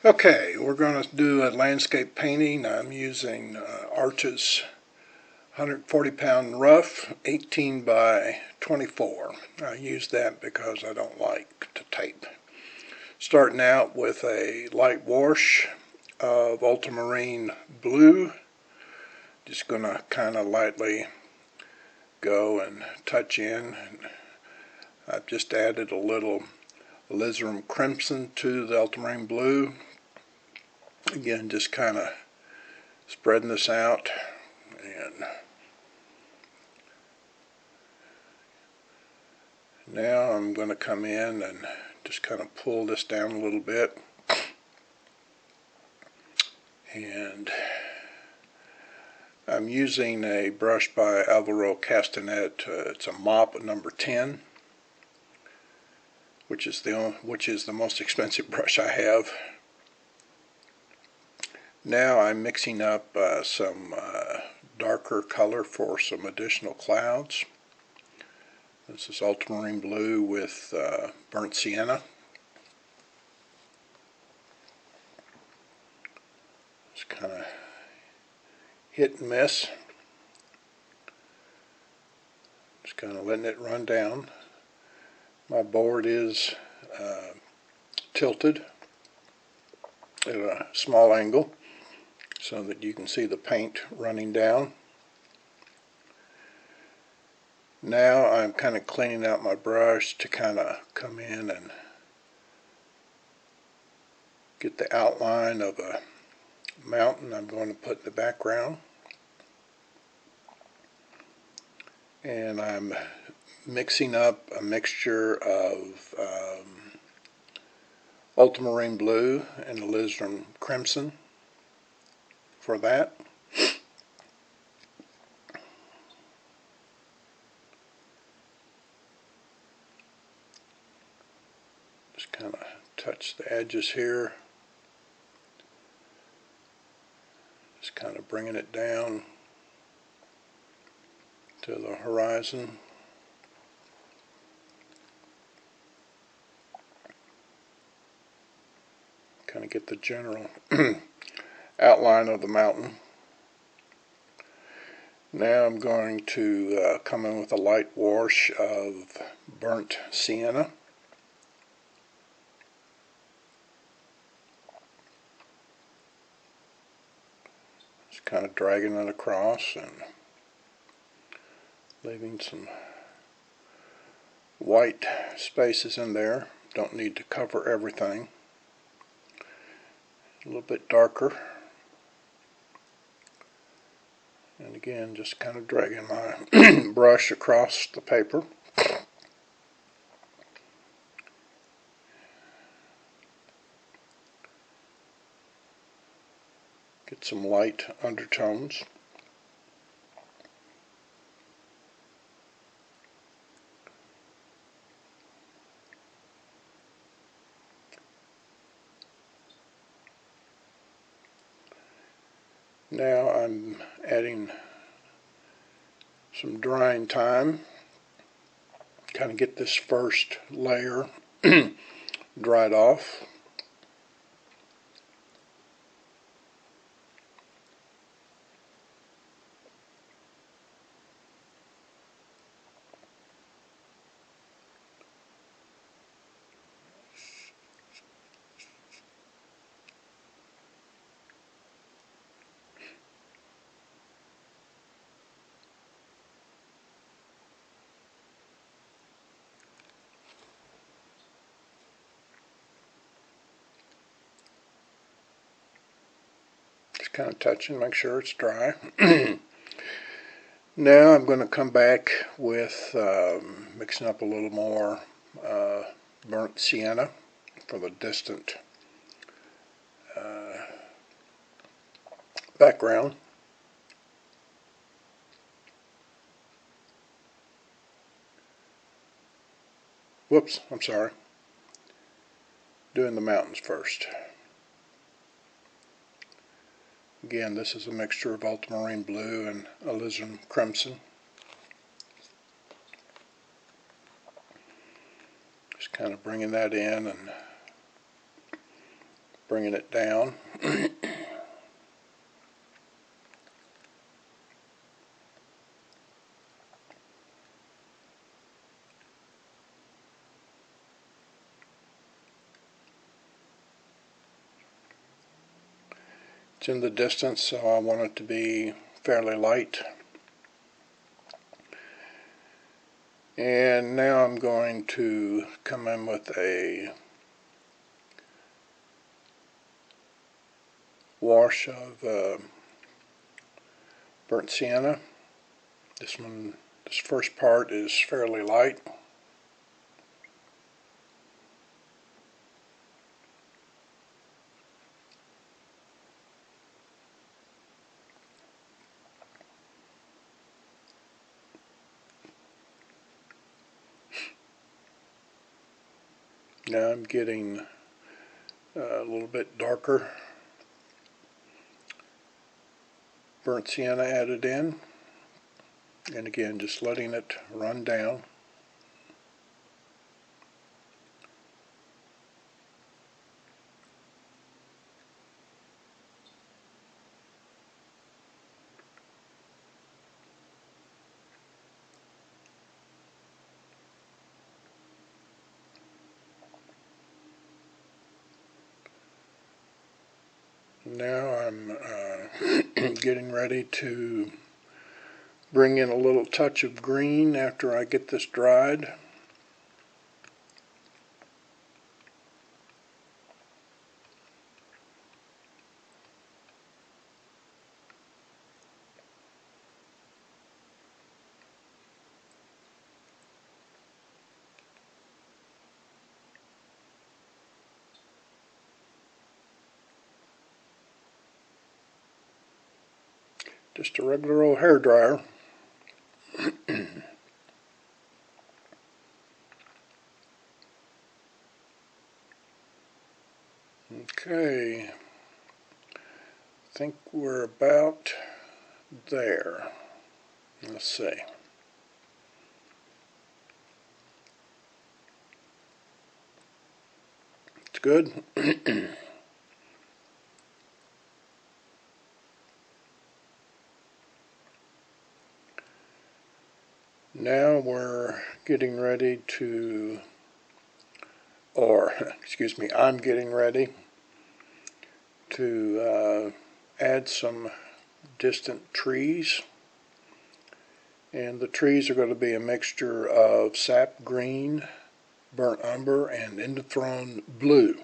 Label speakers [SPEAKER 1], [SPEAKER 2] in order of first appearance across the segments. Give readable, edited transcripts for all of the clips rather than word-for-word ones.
[SPEAKER 1] Okay, we're going to do a landscape painting. I'm using Arches 140-pound rough, 18 by 24. I use that because I don't like to tape. Starting out with a light wash of Ultramarine blue. Just going to kind of lightly go and touch in. I've just added a little Alizarin crimson to the Ultramarine blue. Again, just kind of spreading this out, and now I'm going to come in and just kind of pull this down a little bit, and I'm using a brush by Alvaro Castanet. It's a mop number 10, which is the most expensive brush I have. Now I'm mixing up some darker color for some additional clouds. This is ultramarine blue with burnt sienna. It's kind of hit and miss. Just kind of letting it run down. My board is tilted at a small angle so that you can see the paint running down. Now I'm kind of cleaning out my brush to kind of come in and get the outline of a mountain I'm going to put in the background. And I'm mixing up a mixture of ultramarine blue and alizarin crimson for that. Just kind of touch the edges here. Just kind of bringing it down to the horizon. Kind of get the general outline of the mountain. Now I'm going to come in with a light wash of burnt sienna. Just kind of dragging it across and leaving some white spaces in there. Don't need to cover everything. A little bit darker. And again, just kind of dragging my brush across the paper. Get some light undertones. Now I'm adding some drying time. Kind of get this first layer dried off. Kind of touching, make sure it's dry. Now I'm going to come back with mixing up a little more burnt sienna for the distant background. Whoops, I'm sorry. Doing the mountains first. Again, this is a mixture of ultramarine blue and alizarin crimson. Just kind of bringing that in and bringing it down. It's in the distance, so I want it to be fairly light. And now I'm going to come in with a wash of burnt sienna. This first part is fairly light. Now I'm getting a little bit darker burnt sienna added in, and again just letting it run down. Now I'm getting ready to bring in a little touch of green after I get this dried. Just a regular old hair dryer. Okay, I think we're about there. Let's see. It's good. Now we're getting ready to, excuse me, I'm getting ready to add some distant trees. And the trees are going to be a mixture of sap green, burnt umber, and Indanthrone blue.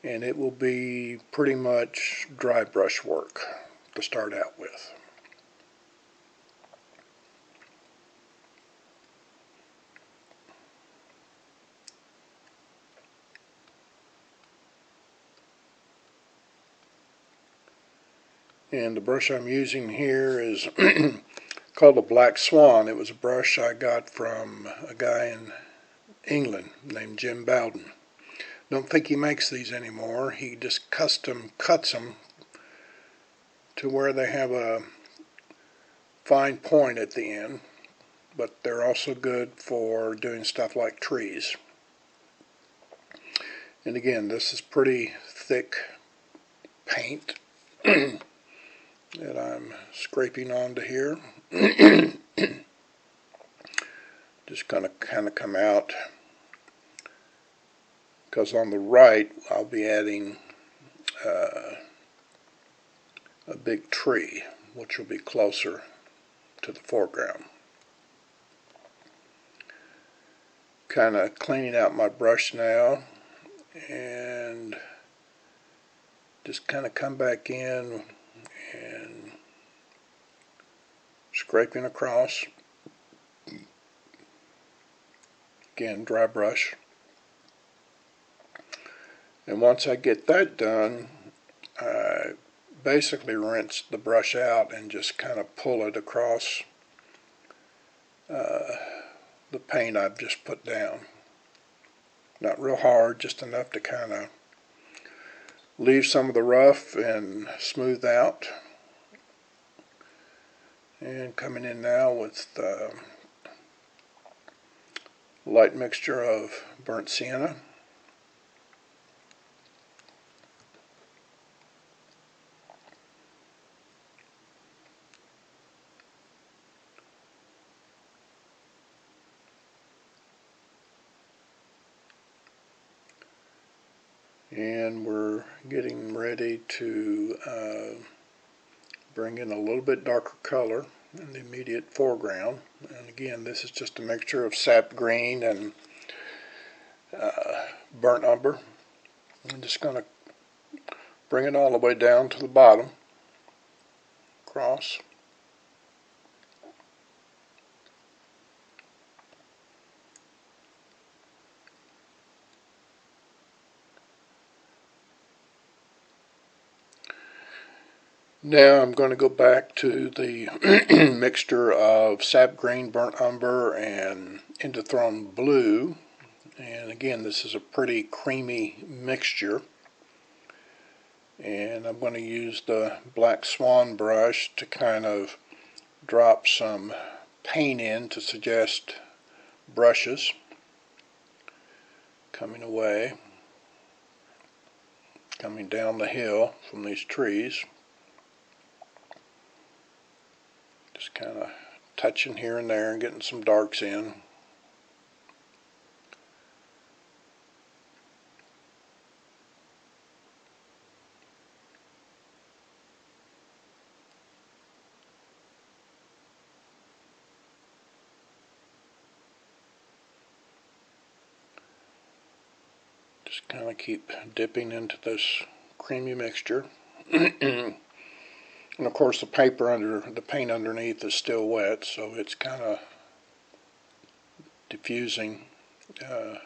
[SPEAKER 1] And it will be pretty much dry brush work to start out with. And the brush I'm using here is called a Black Swan. It was a brush I got from a guy in England named Jim Bowden. Don't think he makes these anymore. He just custom cuts them to where they have a fine point at the end, but they're also good for doing stuff like trees. And again, this is pretty thick paint that I'm scraping onto here. Just gonna kind of come out, because on the right I'll be adding a big tree, which will be closer to the foreground. Kind of cleaning out my brush now, and just kind of come back in and scraping across. Again, dry brush. And once I get that done, I basically rinse the brush out and just kind of pull it across the paint I've just put down. Not real hard, just enough to kind of leave some of the rough and smooth out. And coming in now with the light mixture of burnt sienna. And we're getting ready to bring in a little bit darker color in the immediate foreground. And again, this is just a mixture of sap green and burnt umber. I'm just going to bring it all the way down to the bottom, across. Now I'm going to go back to the mixture of sap green, burnt umber, and Indanthrone blue. And again, this is a pretty creamy mixture. And I'm going to use the black swan brush to kind of drop some paint in to suggest brushes coming away, coming down the hill from these trees. Just kind of touching here and there and getting some darks in. Just kind of keep dipping into this creamy mixture. And of course the paint underneath is still wet, so it's kind of diffusing the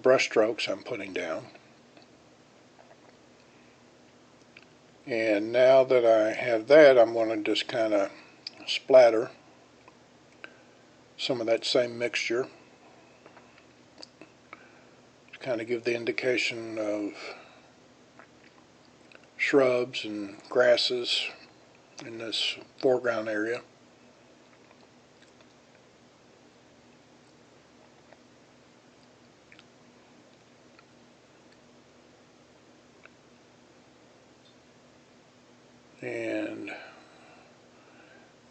[SPEAKER 1] brush strokes I'm putting down. And now that I have that, I'm going to just kind of splatter some of that same mixture to kind of give the indication of shrubs and grasses in this foreground area. And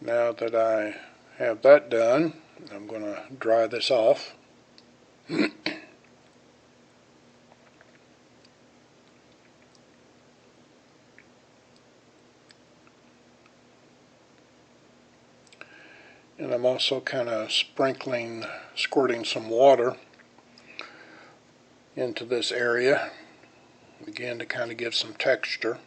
[SPEAKER 1] now that I have that done, I'm going to dry this off. And I'm also kind of squirting some water into this area, again to kind of give some texture.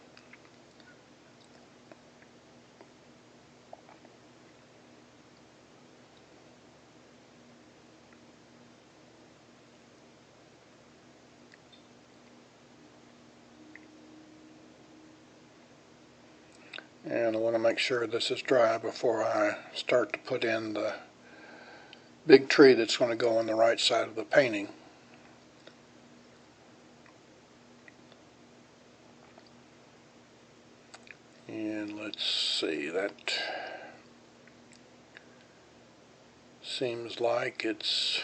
[SPEAKER 1] And I want to make sure this is dry before I start to put in the big tree that's going to go on the right side of the painting. And let's see, that seems like it's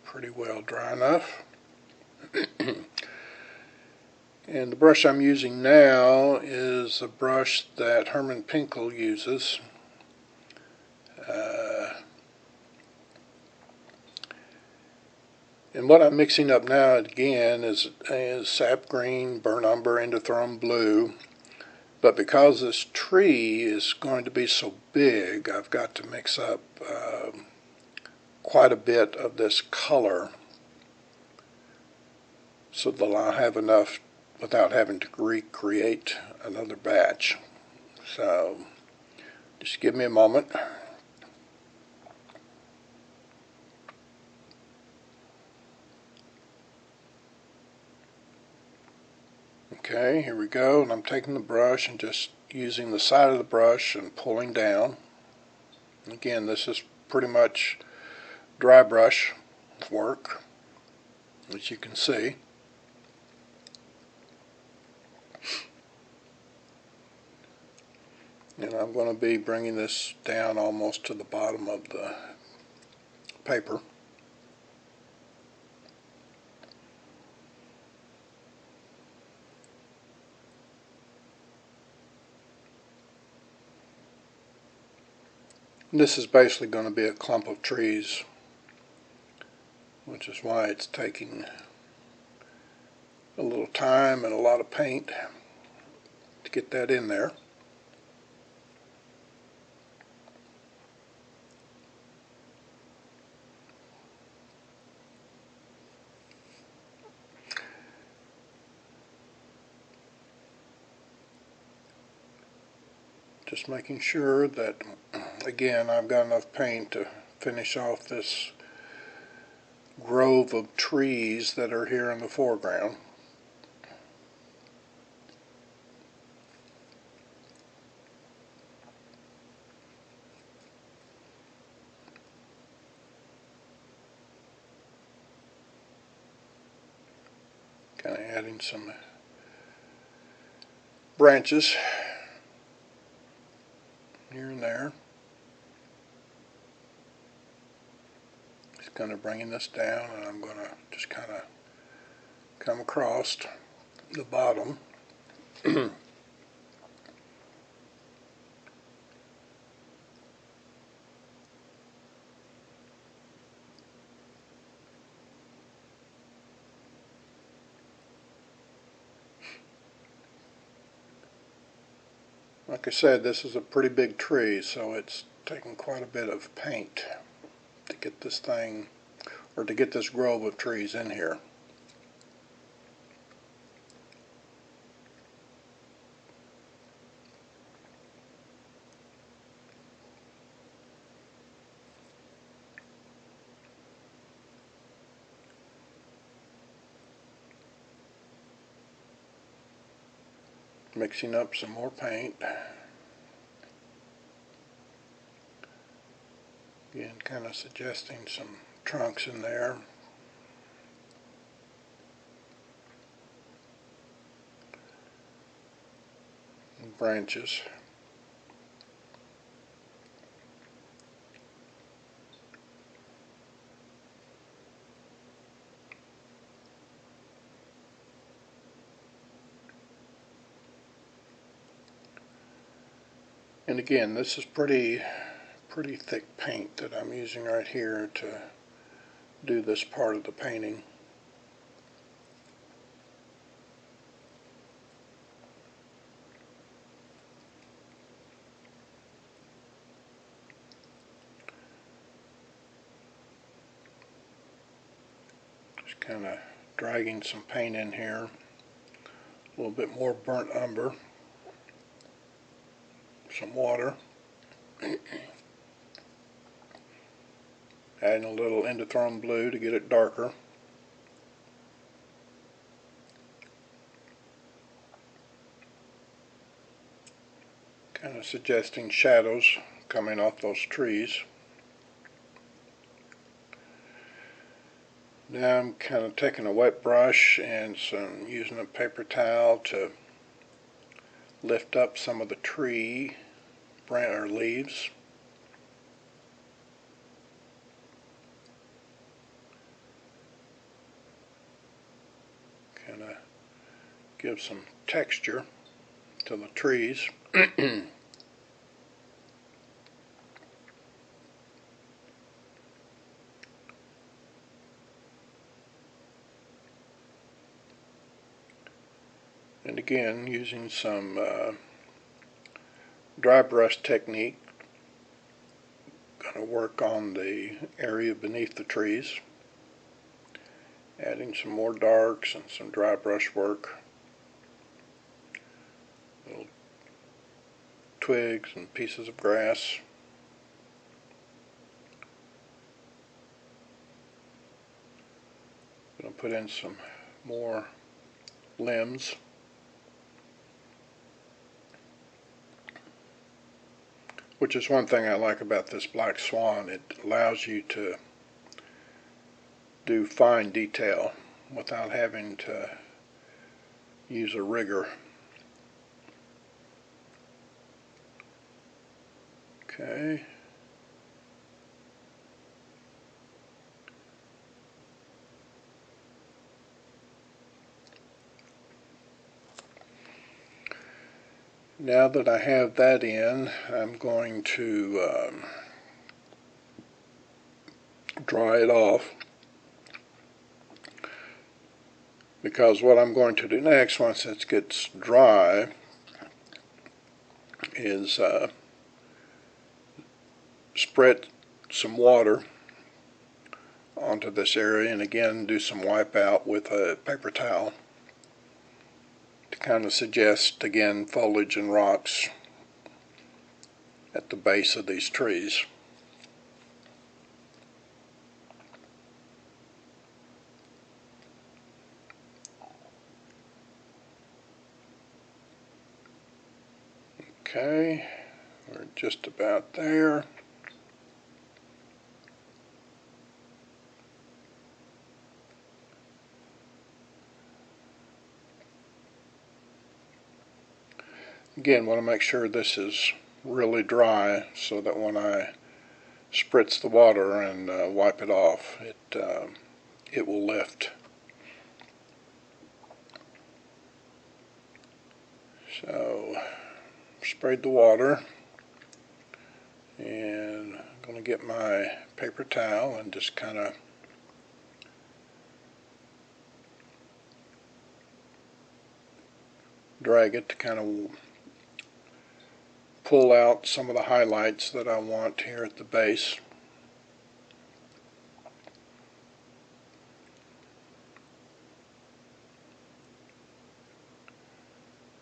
[SPEAKER 1] pretty well dry enough. And the brush I'm using now is a brush that Herman Pinkel uses. And what I'm mixing up now again is sap green, burnt umber, Indanthrone blue. But because this tree is going to be so big, I've got to mix up quite a bit of this color so that I'll have enough without having to recreate another batch. So just give me a moment. Okay, here we go, and I'm taking the brush and just using the side of the brush and pulling down. Again, this is pretty much dry brush work, as you can see. And I'm going to be bringing this down almost to the bottom of the paper. And this is basically going to be a clump of trees, which is why it's taking a little time and a lot of paint to get that in there. Just making sure that, again, I've got enough paint to finish off this grove of trees that are here in the foreground. Kind of adding some branches here and there. Just kind of bringing this down, and I'm going to just kind of come across the bottom. Like I said, this is a pretty big tree, so it's taking quite a bit of paint to get this thing, or to get this grove of trees in here. Mixing up some more paint. Again, kind of suggesting some trunks in there. And branches. And again, this is pretty thick paint that I'm using right here to do this part of the painting. Just kind of dragging some paint in here. A little bit more burnt umber. Some water. Adding a little Indanthrone blue to get it darker. Kind of suggesting shadows coming off those trees. Now I'm kind of taking a wet brush and using a paper towel to lift up some of the tree branch or leaves. Kind of give some texture to the trees. And again, using some dry brush technique, going to work on the area beneath the trees, adding some more darks and some dry brush work, little twigs and pieces of grass. Going to put in some more limbs. Which is one thing I like about this black swan. It allows you to do fine detail without having to use a rigger. Okay. Now that I have that in, I'm going to dry it off. because what I'm going to do next, once it gets dry, is spread some water onto this area, and again do some wipe out with a paper towel to kind of suggest again foliage and rocks at the base of these trees. Okay, we're just about there. Again, want to make sure this is really dry so that when I spritz the water and wipe it off, it will lift. So, sprayed the water, and I'm going to get my paper towel and just kind of drag it to kind of pull out some of the highlights that I want here at the base.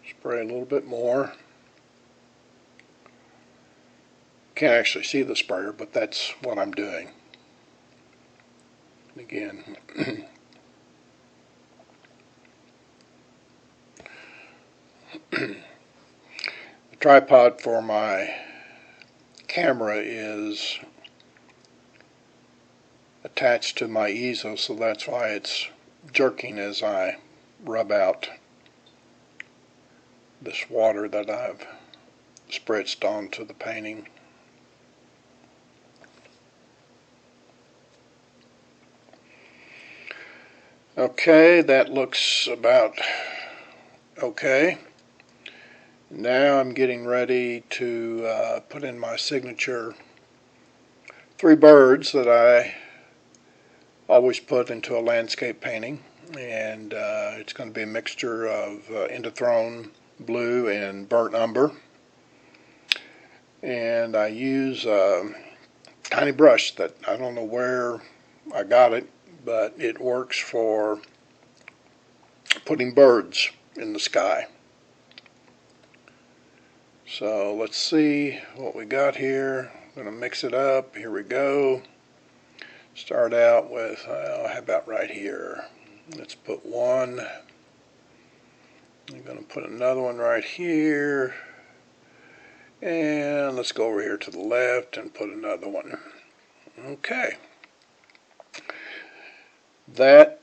[SPEAKER 1] Spray a little bit more. Can't actually see the sprayer, but that's what I'm doing. Again, the tripod for my camera is attached to my easel, so that's why it's jerking as I rub out this water that I've spritzed onto the painting. Okay, that looks about okay. Now I'm getting ready to put in my signature 3 birds that I always put into a landscape painting, and it's going to be a mixture of Indanthrone blue and burnt umber, and I use a tiny brush that I don't know where I got it, but it works for putting birds in the sky. So let's see what we got here. I'm going to mix it up. Here we go. Start out with, how about right here? Let's put one. I'm going to put another one right here. And let's go over here to the left and put another one. Okay. That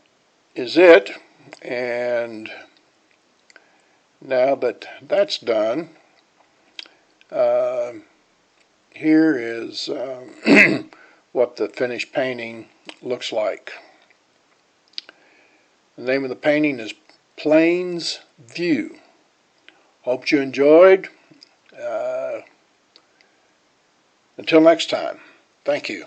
[SPEAKER 1] is it. And now that that's done, here is what the finished painting looks like. The name of the painting is Plains View. Hope you enjoyed. Until next time, thank you.